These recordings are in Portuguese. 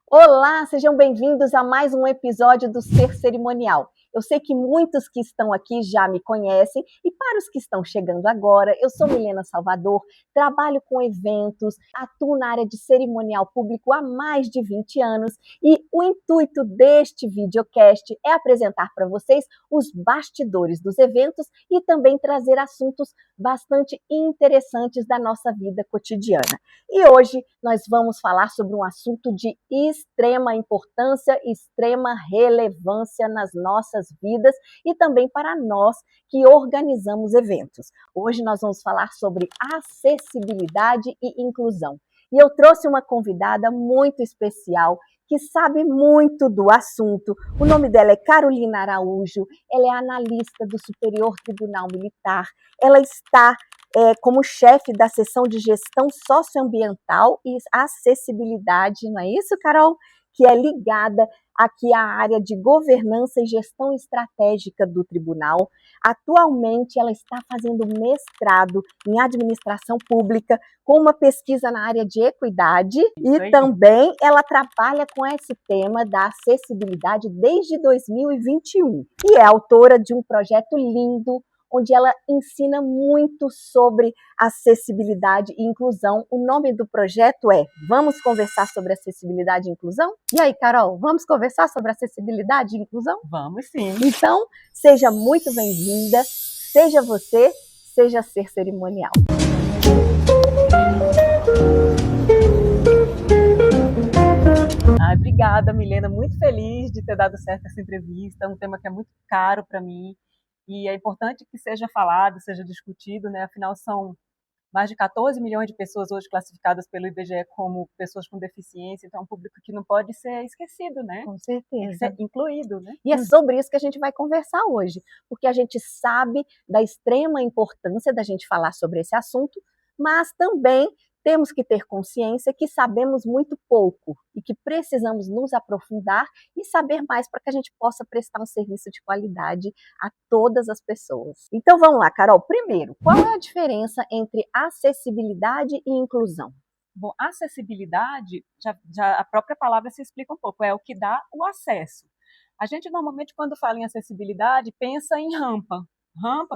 Olá, sejam bem-vindos a mais um episódio do Ser Cerimonial. Eu sei que muitos que estão aqui já me conhecem e para os que estão chegando agora, eu sou Milena Salvador, trabalho com eventos, atuo na área de cerimonial público há mais de 20 anos e o intuito deste videocast é apresentar para vocês os bastidores dos eventos e também trazer assuntos bastante interessantes da nossa vida cotidiana. E hoje nós vamos falar sobre um assunto de extrema importância, extrema relevância nas nossas vidas e também para nós que organizamos eventos. Hoje nós vamos falar sobre acessibilidade e inclusão. E eu trouxe uma convidada muito especial que sabe muito do assunto. O nome dela é Carolina Araújo, ela é analista do Superior Tribunal Militar, ela está como chefe da seção de gestão socioambiental e acessibilidade, não é isso, Carol? Que é ligada aqui à área de governança e gestão estratégica do tribunal. Atualmente, ela está fazendo mestrado em administração pública com uma pesquisa na área de equidade e também ela trabalha com esse tema da acessibilidade desde 2021 e é autora de um projeto lindo onde ela ensina muito sobre acessibilidade e inclusão. O nome do projeto é Vamos Conversar sobre Acessibilidade e Inclusão? E aí, Carol, vamos conversar sobre acessibilidade e inclusão? Vamos sim. Então, seja muito bem-vinda, seja você, seja Ser Cerimonial. Obrigada, Milena, muito feliz de ter dado certo essa entrevista, é um tema que é muito caro para mim, e é importante que seja falado, seja discutido, né? Afinal, são mais de 14 milhões de pessoas hoje classificadas pelo IBGE como pessoas com deficiência, então é um público que não pode ser esquecido, né? Com certeza. Tem que ser incluído, né? E é sobre isso que a gente vai conversar hoje, porque a gente sabe da extrema importância da gente falar sobre esse assunto, mas também temos que ter consciência que sabemos muito pouco e que precisamos nos aprofundar e saber mais para que a gente possa prestar um serviço de qualidade a todas as pessoas. Então vamos lá, Carol. Primeiro, qual é a diferença entre acessibilidade e inclusão? Bom, acessibilidade, já a própria palavra se explica um pouco, é o que dá o acesso. A gente normalmente, quando fala em acessibilidade, pensa em rampa,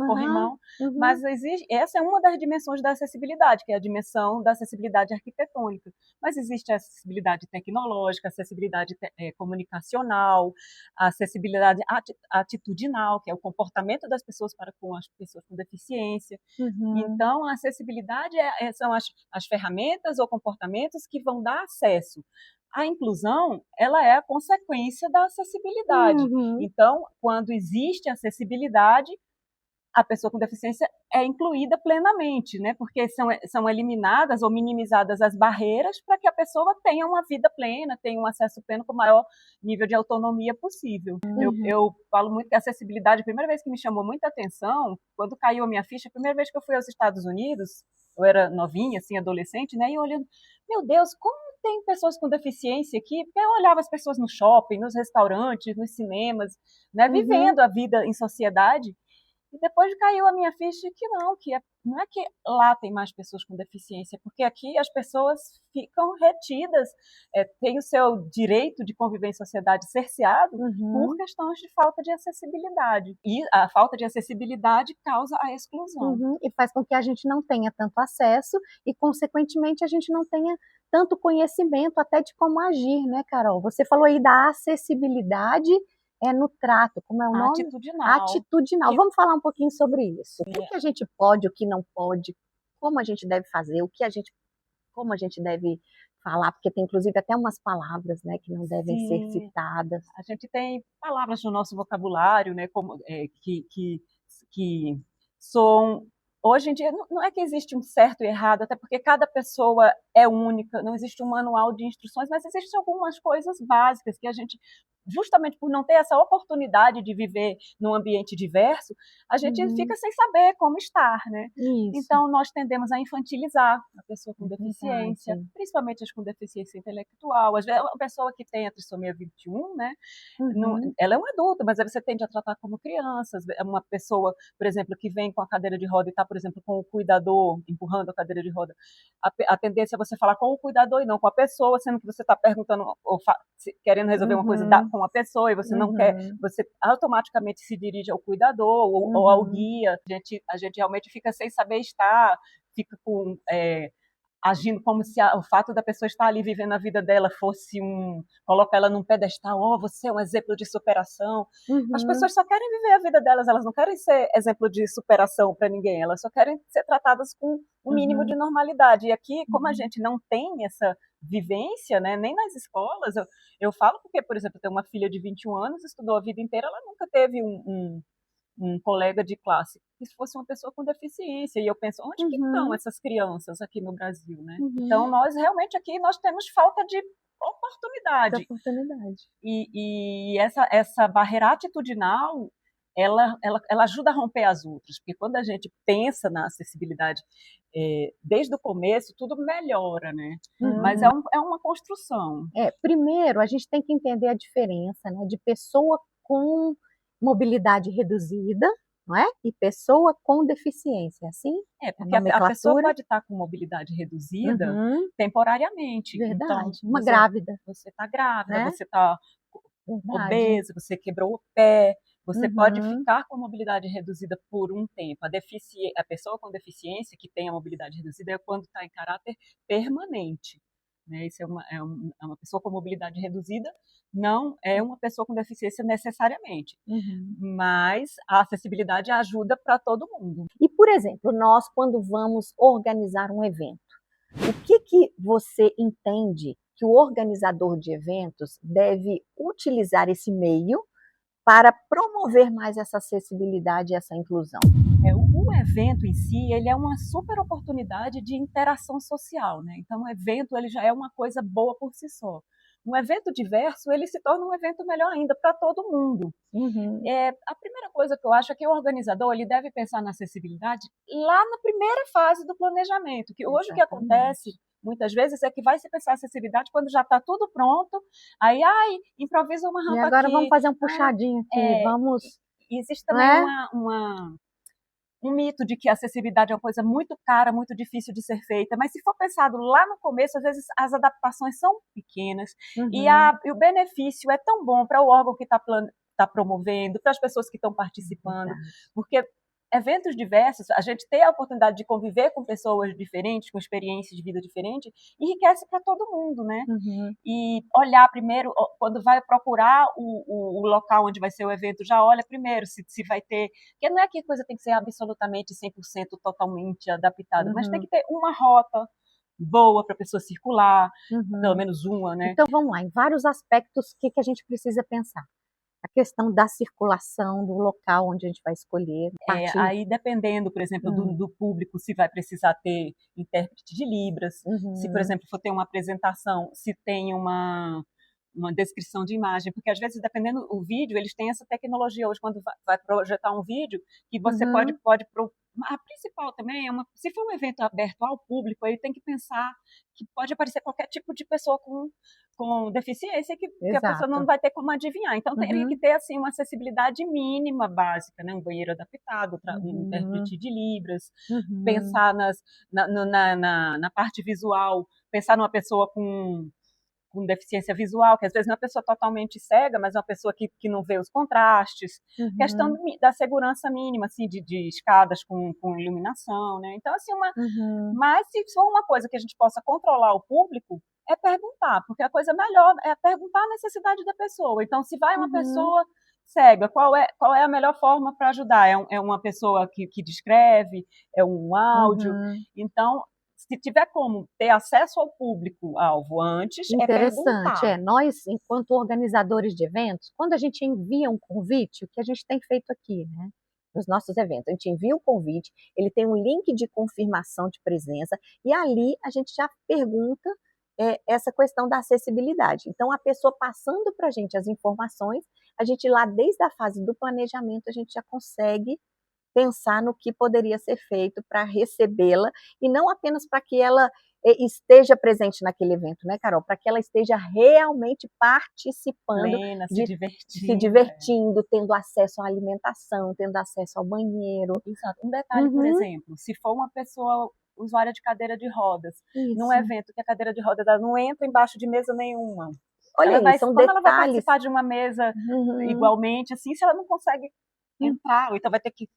corrimão, mas essa é uma das dimensões da acessibilidade, que é a dimensão da acessibilidade arquitetônica. Mas existe a acessibilidade tecnológica, a acessibilidade comunicacional, a acessibilidade atitudinal, que é o comportamento das pessoas para com as pessoas com deficiência. Então, a acessibilidade são as ferramentas ou comportamentos que vão dar acesso. A inclusão, ela é a consequência da acessibilidade. Então, quando existe acessibilidade, a pessoa com deficiência é incluída plenamente, né? Porque são eliminadas ou minimizadas as barreiras para que a pessoa tenha uma vida plena, tenha um acesso pleno com o maior nível de autonomia possível. Eu falo muito que a acessibilidade, a primeira vez que me chamou muita atenção, quando caiu a minha ficha, a primeira vez que eu fui aos Estados Unidos, eu era novinha, assim, adolescente, né? E eu olhando, meu Deus, como tem pessoas com deficiência aqui? Porque eu olhava as pessoas no shopping, nos restaurantes, nos cinemas, né? Vivendo a vida em sociedade. E depois caiu a minha ficha que não é que lá tem mais pessoas com deficiência, porque aqui as pessoas ficam retidas, têm o seu direito de conviver em sociedade cerceado por questões de falta de acessibilidade. E a falta de acessibilidade causa a exclusão. E faz com que a gente não tenha tanto acesso e, consequentemente, a gente não tenha tanto conhecimento até de como agir, né, Carol? Você falou aí da acessibilidade no trato, como é o nome? Atitudinal. Vamos falar um pouquinho sobre isso. O que a gente pode, o que não pode, como a gente deve fazer, como a gente deve falar, porque tem inclusive até umas palavras, né, que não devem ser citadas. A gente tem palavras no nosso vocabulário, né, como, que são... Hoje em dia, não é que existe um certo e errado, até porque cada pessoa é única, não existe um manual de instruções, mas existem algumas coisas básicas que a gente justamente por não ter essa oportunidade de viver num ambiente diverso, a gente fica sem saber como estar, né? Isso. Então, nós tendemos a infantilizar a pessoa com deficiência, Verdade. principalmente as com deficiência intelectual. Às vezes, uma pessoa que tem a trissomia 21, né? Ela é uma adulta, mas aí você tende a tratar como criança. Uma pessoa, por exemplo, que vem com a cadeira de roda e está, por exemplo, com o cuidador empurrando a cadeira de roda, a tendência é você falar com o cuidador e não com a pessoa, sendo que você está perguntando ou querendo resolver uma coisa com a pessoa e você não quer, você automaticamente se dirige ao cuidador ou ao guia. A gente realmente fica sem saber estar, fica com agindo como se o fato da pessoa estar ali vivendo a vida dela fosse coloca ela num pedestal, você é um exemplo de superação. As pessoas só querem viver a vida delas, elas não querem ser exemplo de superação para ninguém, elas só querem ser tratadas com um mínimo de normalidade. E aqui, como a gente não tem essa vivência, né, nem nas escolas, eu falo porque, por exemplo, eu tenho uma filha de 21 anos, estudou a vida inteira, ela nunca teve um colega de classe que fosse uma pessoa com deficiência, e eu penso, onde que estão essas crianças aqui no Brasil, né? Então, nós realmente aqui, nós temos falta de oportunidade. E essa barreira atitudinal, ela ajuda a romper as outras, porque quando a gente pensa na acessibilidade desde o começo, tudo melhora, né? Mas é uma construção. Primeiro, a gente tem que entender a diferença, né, de pessoa com mobilidade reduzida, não é? E pessoa com deficiência, assim? Porque a pessoa pode estar com mobilidade reduzida temporariamente. Verdade. Então, Grávida. Você está grávida, né? Você está obesa, você quebrou o pé, você pode ficar com a mobilidade reduzida por um tempo. A pessoa com deficiência que tem a mobilidade reduzida é quando está em caráter permanente. Né? Isso é uma pessoa com mobilidade reduzida, não é uma pessoa com deficiência necessariamente, mas a acessibilidade ajuda para todo mundo. E, por exemplo, nós quando vamos organizar um evento, o que você entende que o organizador de eventos deve utilizar esse meio para promover mais essa acessibilidade e essa inclusão? O evento em si, ele é uma super oportunidade de interação social, né? Então, o evento ele já é uma coisa boa por si só. Um evento diverso, ele se torna um evento melhor ainda para todo mundo. A primeira coisa que eu acho é que o organizador ele deve pensar na acessibilidade lá na primeira fase do planejamento, que hoje o que acontece muitas vezes é que vai se pensar acessibilidade quando já está tudo pronto, aí improvisa uma rampa aqui. E agora vamos fazer um puxadinho aqui, vamos... Existe também um mito de que a acessibilidade é uma coisa muito cara, muito difícil de ser feita, mas se for pensado lá no começo, às vezes as adaptações são pequenas e o benefício é tão bom para o órgão que está promovendo, para as pessoas que estão participando, porque eventos diversos, a gente ter a oportunidade de conviver com pessoas diferentes, com experiências de vida diferentes, enriquece para todo mundo, né? E olhar primeiro, quando vai procurar o local onde vai ser o evento, já olha primeiro se vai ter, porque não é que a coisa tem que ser absolutamente 100% totalmente adaptada, mas tem que ter uma rota boa para a pessoa circular, pelo menos uma, né? Então vamos lá, em vários aspectos, o que a gente precisa pensar? A questão da circulação, do local onde a gente vai escolher. Aí dependendo, por exemplo, do público, se vai precisar ter intérprete de Libras, se, por exemplo, for ter uma apresentação, se tem uma descrição de imagem, porque às vezes, dependendo do vídeo, eles têm essa tecnologia hoje, quando vai projetar um vídeo, que você pode a principal também se for um evento aberto ao público, ele tem que pensar que pode aparecer qualquer tipo de pessoa com deficiência que a pessoa não vai ter como adivinhar. Então, teria que ter assim, uma acessibilidade mínima, básica, né? Um banheiro adaptado, um intérprete de Libras, pensar na parte visual, pensar numa pessoa com deficiência visual, que às vezes não é uma pessoa totalmente cega, mas é uma pessoa que não vê os contrastes. Questão da segurança mínima, assim, de escadas com iluminação, né? Então, assim, mas se for uma coisa que a gente possa controlar o público, é perguntar, porque a coisa melhor é perguntar a necessidade da pessoa. Então, se vai uma pessoa cega, qual é a melhor forma para ajudar? É uma pessoa que descreve? É um áudio? Então, se tiver como ter acesso ao público-alvo antes, é perguntar. Interessante. Nós, enquanto organizadores de eventos, quando a gente envia um convite, o que a gente tem feito aqui, né? Nos nossos eventos, a gente envia o convite, ele tem um link de confirmação de presença, e ali a gente já pergunta essa questão da acessibilidade. Então, a pessoa passando para a gente as informações, a gente lá desde a fase do planejamento, a gente já consegue pensar no que poderia ser feito para recebê-la, e não apenas para que ela esteja presente naquele evento, né, Carol? Para que ela esteja realmente participando, plena, se se divertindo, tendo acesso à alimentação, tendo acesso ao banheiro. Exato. Um detalhe, por exemplo, se for uma pessoa usuária de cadeira de rodas, num evento que a cadeira de rodas não entra embaixo de mesa nenhuma. Olha aí, são como detalhes. ela vai participar de uma mesa igualmente, assim, se ela não consegue entrar, ou então vai ter que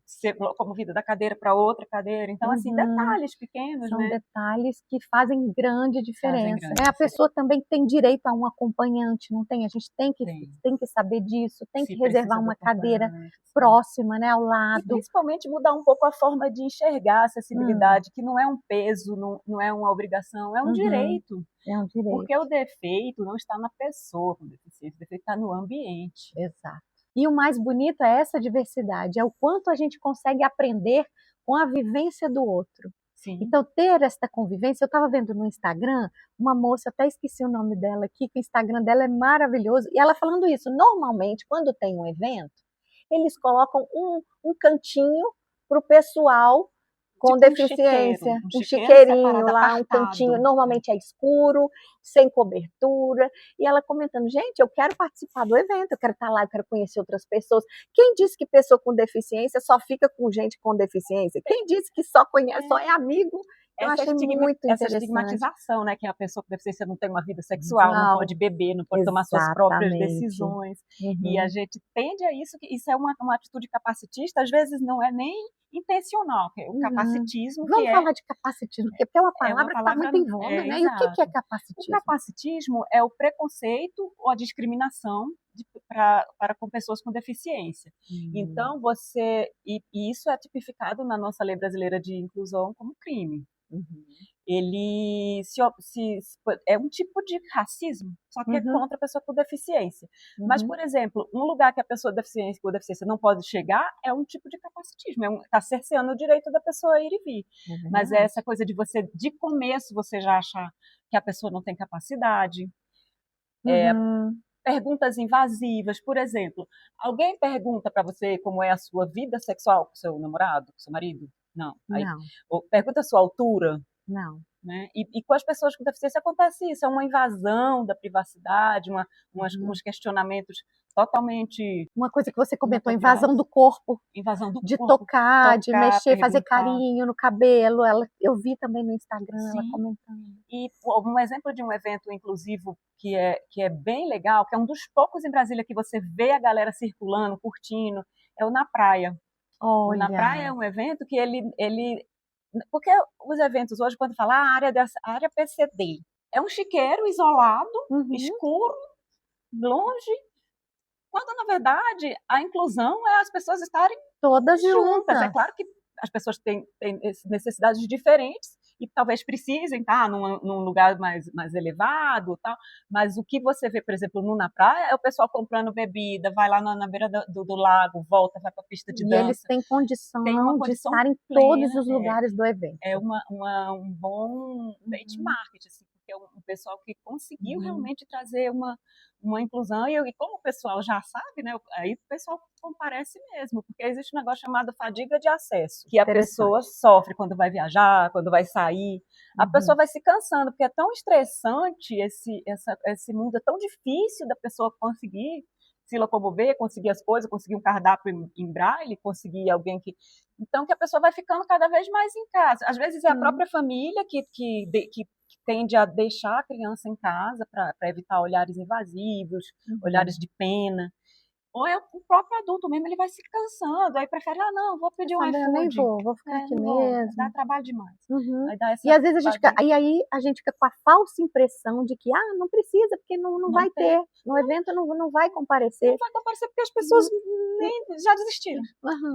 ser locomovida da cadeira para outra cadeira. Então, assim, detalhes pequenos, são né? detalhes que fazem grande diferença. A pessoa também tem direito a um acompanhante, não tem? A gente tem que saber disso, tem que reservar uma cadeira próxima, né, ao lado. E principalmente mudar um pouco a forma de enxergar a acessibilidade, que não é um peso, não é uma obrigação, é um direito. É um direito. Porque o defeito não está na pessoa com deficiência, o defeito está no ambiente. Exato. E o mais bonito é essa diversidade, é o quanto a gente consegue aprender com a vivência do outro. Sim. Então, ter esta convivência, eu estava vendo no Instagram, uma moça, até esqueci o nome dela aqui, que o Instagram dela é maravilhoso, e ela falando isso, normalmente, quando tem um evento, eles colocam um cantinho para o pessoal com tipo deficiência, um chiqueirinho lá, apartado. Um cantinho, normalmente é escuro, sem cobertura, e ela comentando, gente, eu quero participar do evento, eu quero estar lá, eu quero conhecer outras pessoas. Quem disse que pessoa com deficiência só fica com gente com deficiência? Quem disse que só conhece, só é amigo? Eu achei muito interessante. Essa estigmatização, né, que a pessoa com deficiência não tem uma vida sexual, não pode beber, não pode tomar suas próprias decisões. E a gente tende a isso, que isso é uma atitude capacitista, às vezes não é nem intencional, o capacitismo. Vamos falar de capacitismo, porque é uma palavra que está muito em voga, né? E o que é capacitismo? O capacitismo é o preconceito ou a discriminação para com pessoas com deficiência. Então, e isso é tipificado na nossa lei brasileira de inclusão como crime. Ele é um tipo de racismo, só que é contra a pessoa com deficiência. Mas, por exemplo, um lugar que a pessoa com deficiência não pode chegar é um tipo de capacitismo, está cerceando o direito da pessoa ir e vir. Mas é essa coisa de você, de começo, você já achar que a pessoa não tem capacidade. Perguntas invasivas, por exemplo, alguém pergunta para você como é a sua vida sexual com seu namorado, com seu marido? Não. Ou pergunta a sua altura? Não. Né? E com as pessoas com deficiência acontece isso, é uma invasão da privacidade, uns questionamentos totalmente... Uma coisa que você comentou, invasão do corpo. Invasão do de corpo. Tocar, de mexer, fazer carinho no cabelo. Eu vi também no Instagram ela comentando. E um exemplo de um evento inclusivo que é bem legal, que é um dos poucos em Brasília que você vê a galera circulando, curtindo, é o Na Praia. Olha. Na Praia é um evento que ele porque os eventos hoje, quando fala área PCD, é um chiqueiro isolado, escuro, longe, quando na verdade a inclusão é as pessoas estarem todas juntas. É claro que as pessoas têm necessidades diferentes e talvez precisem estar num lugar mais elevado, tal. Mas o que você vê, por exemplo, Na Praia, é o pessoal comprando bebida, vai lá na beira do lago, volta, vai para a pista de dança. E eles têm condição de estar em todos os lugares do evento. É um bom benchmark, assim, porque é um pessoal que conseguiu realmente trazer uma inclusão, e como o pessoal já sabe, né, aí o pessoal comparece mesmo, porque existe um negócio chamado fadiga de acesso, que a pessoa sofre quando vai viajar, quando vai sair, a pessoa vai se cansando, porque é tão estressante esse mundo, é tão difícil da pessoa conseguir se locomover, conseguir as coisas, conseguir um cardápio em braille, conseguir alguém que... Então, que a pessoa vai ficando cada vez mais em casa. Às vezes é a própria família que tende a deixar a criança em casa para evitar olhares invasivos, olhares de pena. Ou é o próprio adulto mesmo, ele vai se cansando, aí prefere, não, vou pedir um iFood. Eu nem vou ficar aqui mesmo. Dá trabalho demais. E às vezes a gente fica com a falsa impressão de que, não precisa, porque não vai ter, no evento não vai comparecer. Não vai comparecer porque as pessoas já desistiram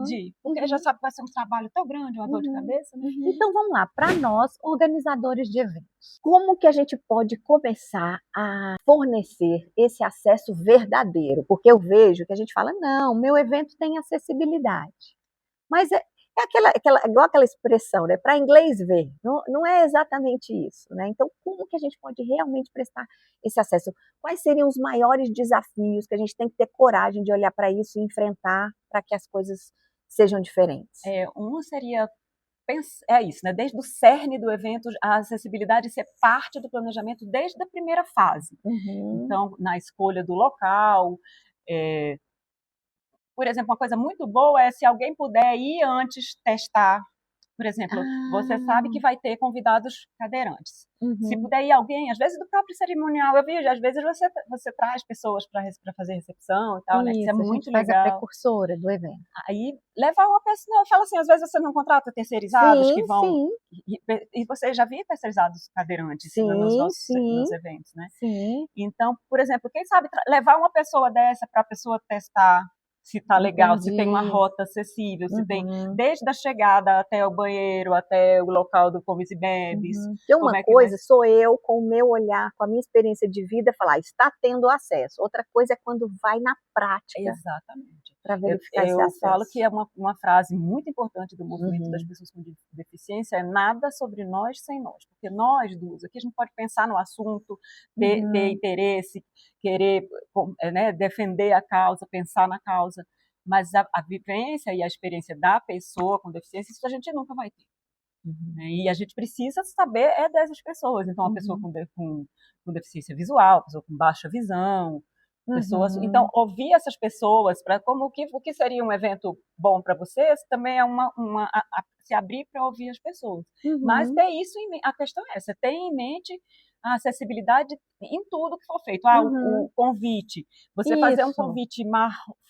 de ir, porque já sabe que vai ser um trabalho tão grande, uma dor de cabeça. Né? Então vamos lá, para nós, organizadores de eventos, como que a gente pode começar a fornecer esse acesso verdadeiro? Porque eu vejo que a gente fala, não, meu evento tem acessibilidade. Mas igual aquela expressão, né? Para inglês ver, não é exatamente isso, né? Então, como que a gente pode realmente prestar esse acesso? Quais seriam os maiores desafios que a gente tem que ter coragem de olhar para isso e enfrentar para que as coisas sejam diferentes? Um seria é isso, né? Desde o cerne do evento, a acessibilidade ser parte do planejamento desde a primeira fase. Então, na escolha do local, por exemplo, uma coisa muito boa é se alguém puder ir antes testar. Por exemplo, você sabe que vai ter convidados cadeirantes. Se puder ir alguém, às vezes do próprio cerimonial, eu vejo, às vezes você traz pessoas para fazer recepção e tal, né? Isso é muito legal. Faz a precursora do evento. Aí levar uma pessoa, eu falo assim, às vezes você não contrata terceirizados que vão. Sim. E você já viu terceirizados cadeirantes nos eventos, né? Sim. Então, por exemplo, quem sabe levar uma pessoa dessa para a pessoa testar se tá legal, se tem uma rota acessível, se tem desde a chegada até o banheiro, até o local do comes e bebes. Porque uma coisa sou eu, com o meu olhar, com a minha experiência de vida, falar, está tendo acesso. Outra coisa é quando vai na prática. Exatamente. Para verificar esse acesso. Eu falo que é uma frase muito importante do movimento das pessoas com deficiência, é nada sobre nós sem nós. Porque nós duas, aqui a gente pode pensar no assunto, ter interesse, querer, né, defender a causa, pensar na causa, mas a vivência e a experiência da pessoa com deficiência, isso a gente nunca vai ter. E a gente precisa saber dessas pessoas. Então, uma pessoa com deficiência visual, pessoa com baixa visão, pessoas. Então, ouvir essas pessoas para o que seria um evento bom para vocês também é se abrir para ouvir as pessoas. Mas ter isso em mente. A questão é essa: ter em mente a acessibilidade em tudo que for feito. O convite. Você fazer um convite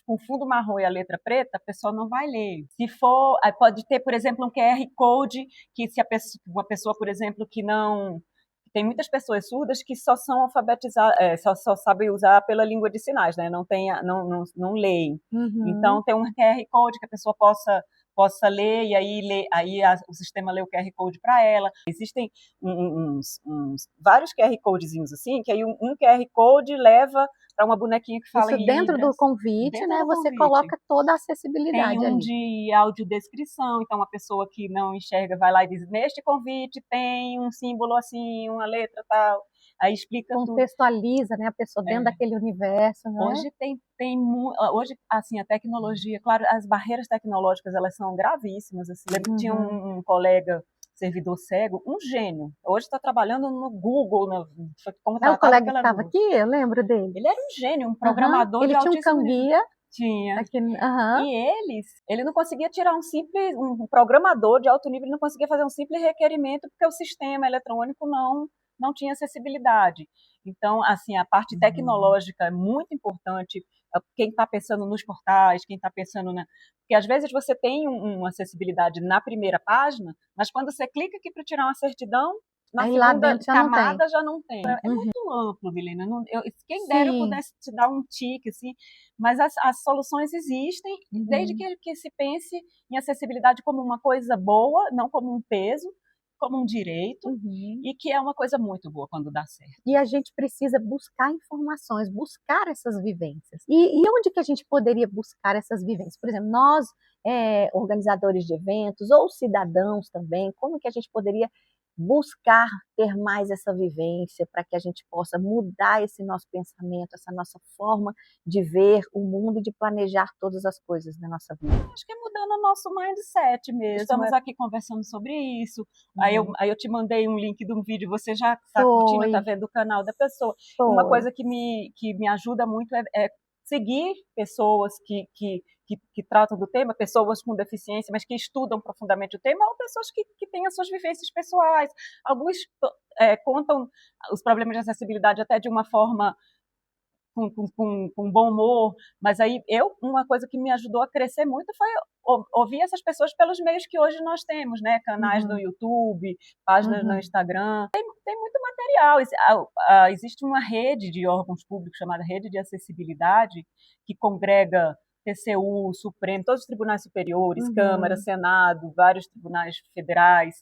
com fundo marrom e a letra preta, a pessoa não vai ler. Se for, pode ter, por exemplo, um QR Code que se uma pessoa, por exemplo, que não... Tem muitas pessoas surdas que só são alfabetizadas, só sabem usar pela língua de sinais, né? Não leem. Então, tem um QR Code que a pessoa possa ler, e aí o sistema lê o QR Code para ela. Existem vários QR Codezinhos assim, que aí um QR Code leva para uma bonequinha que fala isso dentro do convite, né? Você coloca toda a acessibilidade tem ali. De audiodescrição, então uma pessoa que não enxerga vai lá e diz, neste convite tem um símbolo assim, uma letra tal, aí explica contextualiza, né, a pessoa dentro daquele universo, né? Hoje, assim, a tecnologia, claro, as barreiras tecnológicas, elas são gravíssimas, assim. Tinha um colega servidor cego, um gênio. Hoje está trabalhando no Google, como o colega que estava aqui, eu lembro dele. Ele era um gênio, um programador de altíssimo nível. Ele tinha um Cambia. Tinha. E ele não conseguia tirar um programador de alto nível, não conseguia fazer um simples requerimento, porque o sistema eletrônico não tinha acessibilidade. Então, assim, a parte tecnológica é muito importante. Quem está pensando nos portais, quem está pensando porque às vezes você tem uma acessibilidade na primeira página, mas quando você clica aqui para tirar uma certidão, na segunda camada já não tem. É muito amplo, Milena. Quem dera eu pudesse te dar um tique, assim, mas as soluções existem, desde que se pense em acessibilidade como uma coisa boa, não como um peso, como um direito, e que é uma coisa muito boa quando dá certo. E a gente precisa buscar informações, buscar essas vivências. E onde que a gente poderia buscar essas vivências? Por exemplo, nós, organizadores de eventos, ou cidadãos também, como que a gente poderia buscar ter mais essa vivência para que a gente possa mudar esse nosso pensamento, essa nossa forma de ver o mundo e de planejar todas as coisas da nossa vida? Acho que é mudando o nosso mindset mesmo. Estamos aqui conversando sobre isso. Aí eu te mandei um link de um vídeo, você já está curtindo, está vendo o canal da pessoa. Uma coisa que me ajuda muito é seguir pessoas que tratam do tema, pessoas com deficiência, mas que estudam profundamente o tema, ou pessoas que têm as suas vivências pessoais. Alguns contam os problemas de acessibilidade até de uma forma com bom humor, mas aí uma coisa que me ajudou a crescer muito foi ouvir essas pessoas pelos meios que hoje nós temos, né? Canais no YouTube, páginas no Instagram, tem muito material. Existe uma rede de órgãos públicos chamada Rede de Acessibilidade, que congrega TCU, Supremo, todos os tribunais superiores, Câmara, Senado, vários tribunais federais,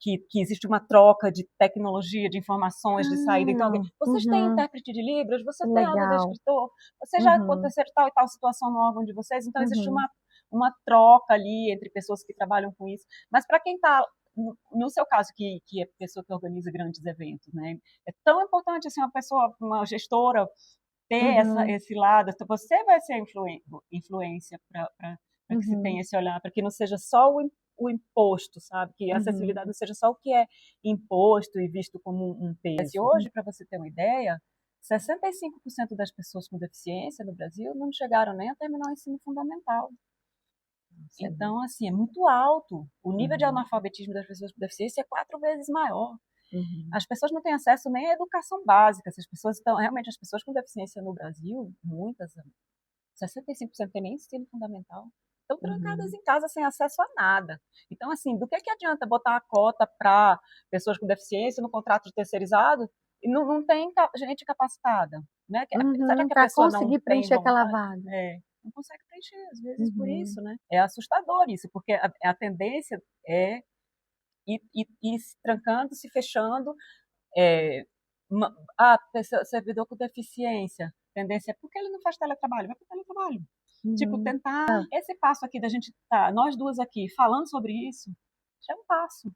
que existe uma troca de tecnologia, de informações, de saída. Então, vocês têm intérprete de Libras, você tem audiodescritor, você já aconteceu tal e tal situação no órgão de vocês, então existe uma troca ali entre pessoas que trabalham com isso. Mas para quem está, no seu caso, que é pessoa que organiza grandes eventos, né? É tão importante assim, uma pessoa, uma gestora, ter esse lado. Então, você vai ser influência para que se tenha esse olhar, para que não seja só o imposto, sabe? Que a acessibilidade não seja só o que é imposto e visto como um peso. E hoje, para você ter uma ideia, 65% das pessoas com deficiência no Brasil não chegaram nem a terminar o ensino fundamental. Então, assim, é muito alto. O nível de analfabetismo das pessoas com deficiência é 4 vezes maior. As pessoas não têm acesso nem à educação básica. As pessoas estão, realmente, as pessoas com deficiência no Brasil, muitas, 65% não têm nem ensino fundamental. Estão trancadas em casa sem acesso a nada. Então, assim, do que adianta botar a cota para pessoas com deficiência no contrato terceirizado e não tem gente capacitada, né? Será que a pessoa não conseguir preencher aquela vaga? Não consegue preencher, às vezes, por isso, né? É assustador isso, porque a tendência é ir se trancando, se fechando. Servidor com deficiência, tendência é porque ele não faz teletrabalho, vai para o teletrabalho. Tipo, tentar esse passo aqui da gente nós duas aqui, falando sobre isso, já é um passo.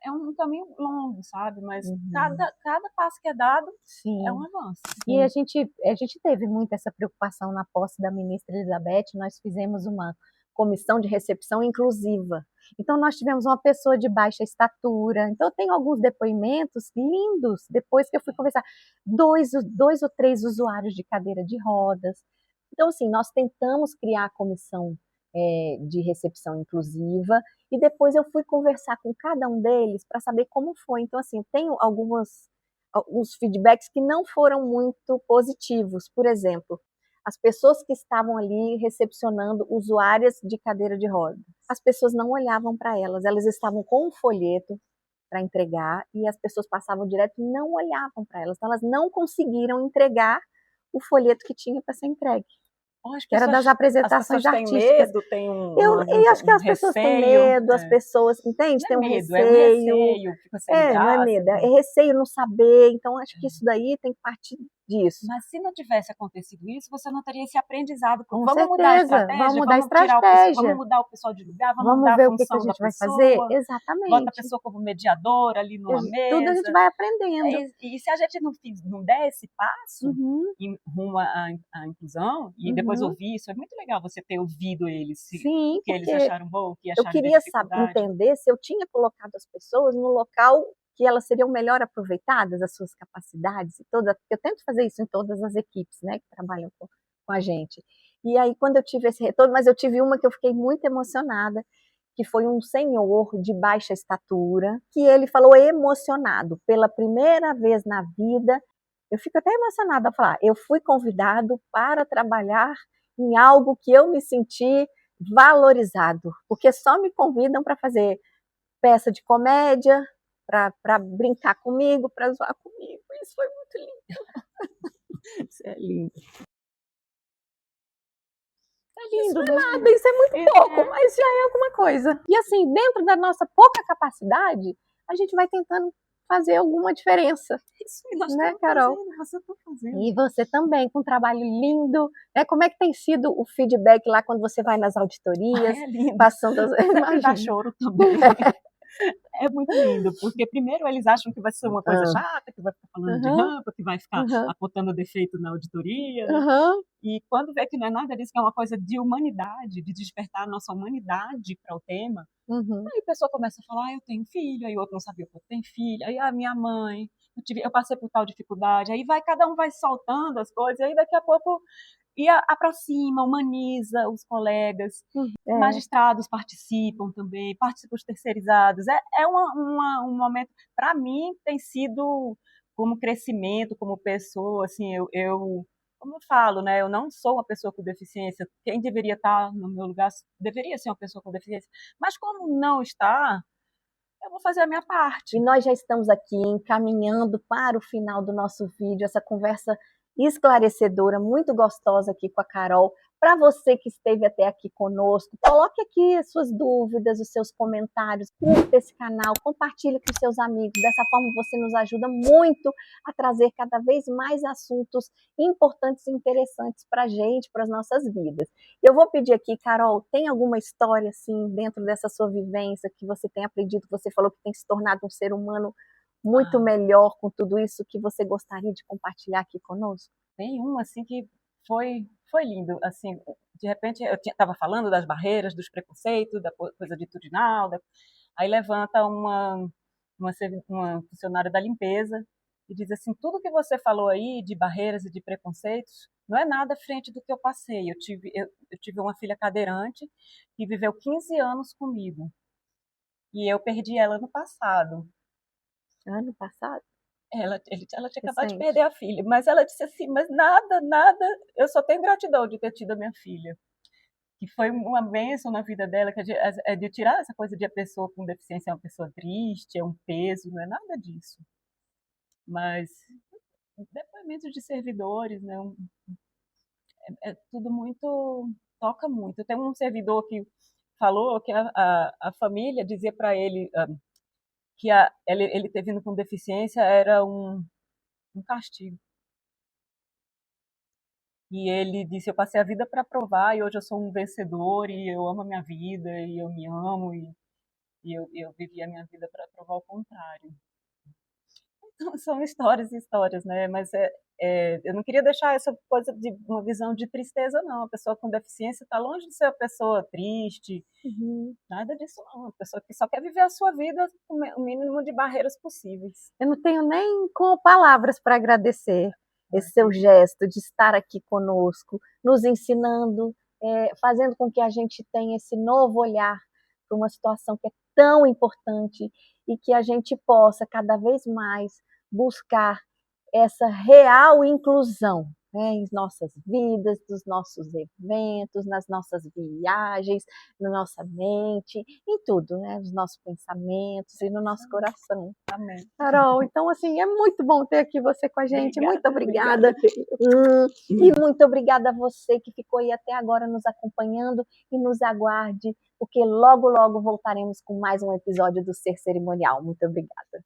É um caminho longo, sabe? Mas cada passo que é dado é um avanço. E a gente teve muito essa preocupação na posse da ministra Elizabeth. Nós fizemos uma comissão de recepção inclusiva. Então, nós tivemos uma pessoa de baixa estatura. Então, eu tenho alguns depoimentos lindos, depois que eu fui conversar. 2 ou 3 usuários de cadeira de rodas. Então, assim, nós tentamos criar a comissão de recepção inclusiva e depois eu fui conversar com cada um deles para saber como foi. Então, assim, tenho alguns feedbacks que não foram muito positivos. Por exemplo, as pessoas que estavam ali recepcionando usuárias de cadeira de rodas, as pessoas não olhavam para elas estavam com um folheto para entregar e as pessoas passavam direto e não olhavam para elas. Então, elas não conseguiram entregar o folheto que tinha para ser entregue. Que era das apresentações artísticas. Eu acho que as pessoas têm medo, as pessoas, entende? Tem um receio. É receio, fica sem graça. Não é medo, é receio, não saber. Então, acho que isso daí tem que partir disso. Mas se não tivesse acontecido isso, você não teria esse aprendizado. Vamos mudar a estratégia, vamos mudar o pessoal de lugar, vamos mudar ver a o que função a gente vai pessoa, fazer. Exatamente. Bota a pessoa como mediadora ali numa mesa. Tudo a gente vai aprendendo. E se a gente não der esse passo rumo à inclusão, e depois ouvir isso, é muito legal você ter ouvido eles, o que eles acharam bom, o que acharam dificuldade. Eu queria entender se eu tinha colocado as pessoas no local que elas seriam melhor aproveitadas, as suas capacidades e todas, porque eu tento fazer isso em todas as equipes, né, que trabalham com a gente. E aí, quando eu tive esse retorno, mas eu tive uma que eu fiquei muito emocionada, que foi um senhor de baixa estatura, que ele falou emocionado, pela primeira vez na vida, eu fico até emocionada a falar, eu fui convidado para trabalhar em algo que eu me senti valorizado, porque só me convidam para fazer peça de comédia, para brincar comigo, para zoar comigo. Isso foi muito lindo. Isso é lindo. É lindo, isso não é nada, isso é muito pouco, mas já é alguma coisa. E assim, dentro da nossa pouca capacidade, a gente vai tentando fazer alguma diferença. Isso, nós né, Carol? Você está fazendo. E você também, com um trabalho lindo. Né? Como é que tem sido o feedback lá quando você vai nas auditorias? É lindo. Passando as... Dá choro também. É muito lindo, porque primeiro eles acham que vai ser uma coisa chata, que vai ficar falando de rampa, que vai ficar apontando defeito na auditoria, e quando vê que não é nada disso, que é uma coisa de humanidade, de despertar a nossa humanidade para o tema, aí a pessoa começa a falar, eu tenho filho, aí o outro não sabia que eu tenho filho, aí a minha mãe, eu passei por tal dificuldade, aí cada um vai soltando as coisas, e aí daqui a pouco aproxima, humaniza os colegas, magistrados participam também, participam os terceirizados. É um momento, para mim, tem sido como crescimento, como pessoa, assim, como eu falo, né, eu não sou uma pessoa com deficiência, quem deveria estar no meu lugar deveria ser uma pessoa com deficiência, mas como não está, eu vou fazer a minha parte. E nós já estamos aqui encaminhando para o final do nosso vídeo, essa conversa esclarecedora, muito gostosa aqui com a Carol, Para você que esteve até aqui conosco, coloque aqui as suas dúvidas, os seus comentários, curta esse canal, compartilhe com seus amigos. Dessa forma você nos ajuda muito a trazer cada vez mais assuntos importantes e interessantes para a gente, para as nossas vidas. Eu vou pedir aqui, Carol, tem alguma história assim dentro dessa sua vivência que você tem aprendido, que você falou que tem se tornado um ser humano muito melhor com tudo isso que você gostaria de compartilhar aqui conosco? Tem um assim que foi lindo, assim, de repente eu estava falando das barreiras, dos preconceitos, da coisa atitudinal, aí levanta uma funcionária da limpeza e diz assim, tudo que você falou aí de barreiras e de preconceitos não é nada frente do que eu passei. Eu tive uma filha cadeirante que viveu 15 anos comigo e eu perdi ela no passado. Ano passado? Ela tinha acabado de perder a filha, mas ela disse assim, mas nada, eu só tenho gratidão de ter tido a minha filha, que foi uma bênção na vida dela, que é de tirar essa coisa de a pessoa com deficiência é uma pessoa triste, é um peso, não é nada disso. Mas depoimentos de servidores, né, é tudo muito, toca muito. Tem um servidor que falou que a família dizia para ele que ele ter vindo com deficiência era um castigo. E ele disse, eu passei a vida para provar e hoje eu sou um vencedor e eu amo a minha vida e eu me amo e eu vivi a minha vida para provar o contrário. Então, são histórias e histórias, né? Mas eu não queria deixar essa coisa de uma visão de tristeza, não. A pessoa com deficiência está longe de ser uma pessoa triste, nada disso não. Uma pessoa que só quer viver a sua vida com o mínimo de barreiras possíveis. Eu não tenho nem com palavras para agradecer esse seu gesto de estar aqui conosco, nos ensinando, fazendo com que a gente tenha esse novo olhar para uma situação que é tão importante e que a gente possa cada vez mais buscar essa real inclusão, né, em nossas vidas, nos nossos eventos, nas nossas viagens, na nossa mente, em tudo, né, nos nossos pensamentos e no nosso coração. Amém. Carol, então assim, é muito bom ter aqui você com a gente, muito obrigada. Obrigada. E muito obrigada a você que ficou aí até agora nos acompanhando e nos aguarde, porque logo, logo voltaremos com mais um episódio do Ser Cerimonial. Muito obrigada.